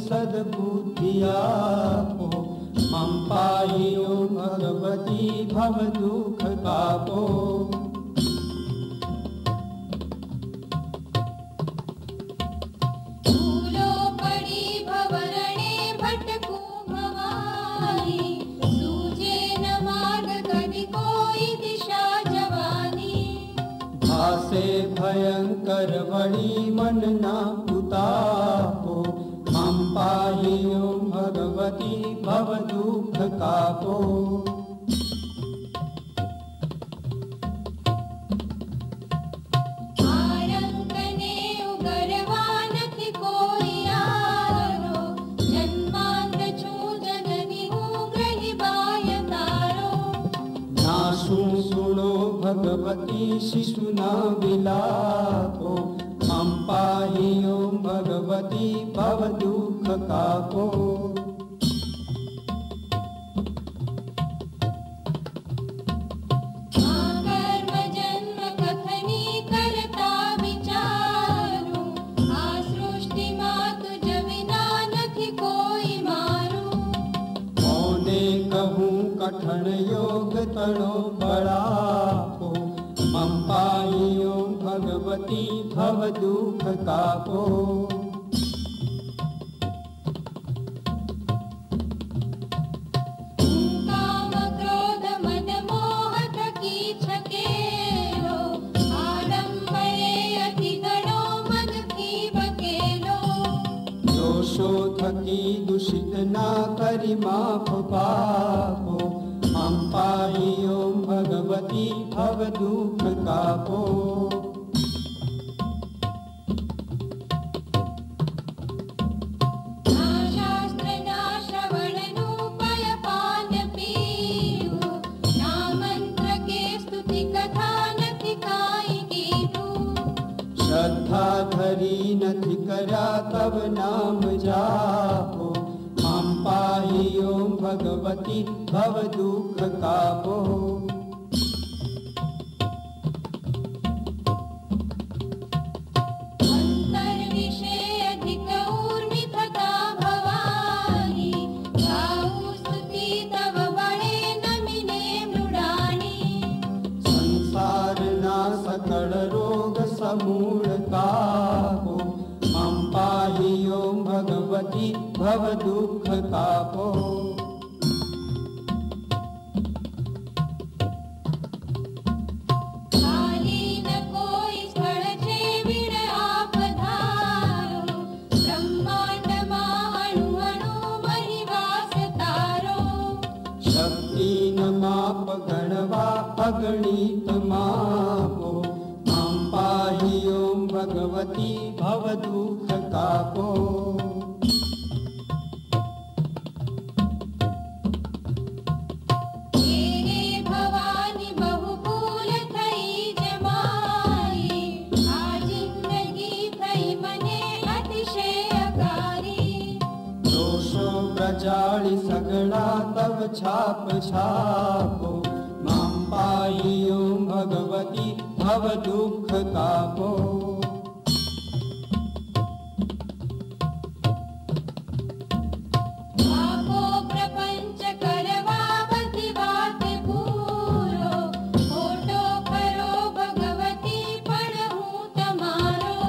सद्बुद्धियापो मम पाहि ओम भगवती भव दुख कापो। भूलो पड़ी भवरणे भटकू भवानी, सूझे न मार्ग कदि कोई दिशा जवानी। भासे भयंकर बड़ी मन ना उतापो मम पाहि ओम भगवती भव दुख कापो। आरंकने उगरवा नथि कोई आरो, जन्मांत छू जननी हूँ ग्रही बाय तारो। नासु सुनो भगवती शिशु न विलापो मम पाहि ओम भगवती भव दुख कापो। कर्म जन्म कथनी करता विचारू, आ सृष्टि मातु जविना नथि कोई मारू। कौने कहूँ कठन योग तणो बड़ापो मम पाहि ओम भगवती भव दुख कापो। काम क्रोध मद मोह थकी छकेलो, आडंबरे अति गणो मन की बकेलो। दोषो थकी दूषित ना करि माफ पापो मम पाहि ओम भगवती भव दुख कापो। ना शास्त्र ना श्रवण नूपय पान पीऊ, ना मंत्र के स्तुति कथा नथि काई कीटू। श्रद्धा धरी नथि करा तब नाम जापो मम पाहि ओम भगवती भव दुख कापो। अंतर विषय अधिक ऊर्मि थका भवानी, गाऊ स्तुति तव बड़े नमिने मृडानी। संसार ना सकल रोग समूल कापो मम पाहि ओम भगवती भव दुख कापो। खाली न कोई स्थळ छे वीर आप धारो, ब्रह्मांड मा अणु अणु मही वास तारो। शक्ति न माप गणवा अगणित मापो मम पाहि ओम भगवती भव दुख कापो। हे भवानी बहु भूल थई जमाई, आ जिंदगी थई मने अतिशयकारी। दोषो प्रजाळि सगळा तव छाप छापो मम पाहि ओम भगवती भव दुख कापो। आपो प्रपंच करवा बधी वात पूरो, खोटो खरो भगवती पण हूँ तमारो।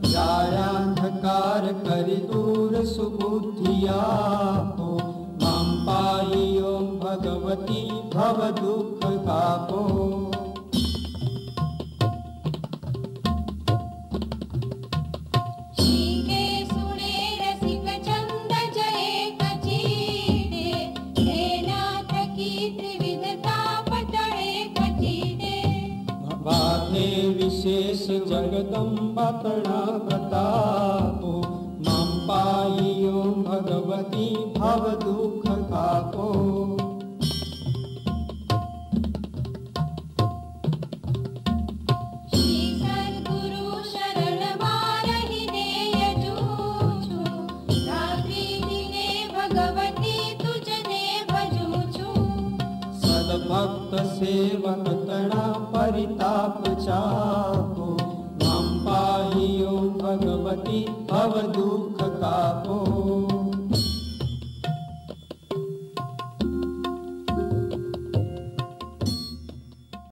जायांधकार करि दूर सुबुद्धियापो मम पाहि ओम भगवती भव दुख कापो। शीके सुने रसिक चंद जय कचीटे, हे नाथ की त्रिविधता पटळे कचीटे। वाथे विशेष जगदम्बा तणा प्रतापो मम पाहि ओम भगवती भव दुख कापो। श्री सद्गुरु शरण मारहि देय जूझू, रात्रि दिने भगवती तुझने भजूझू। सद्भक्त सेवक तणा परिताप चापो मम पाहि ओम भगवती भव दुख कापो।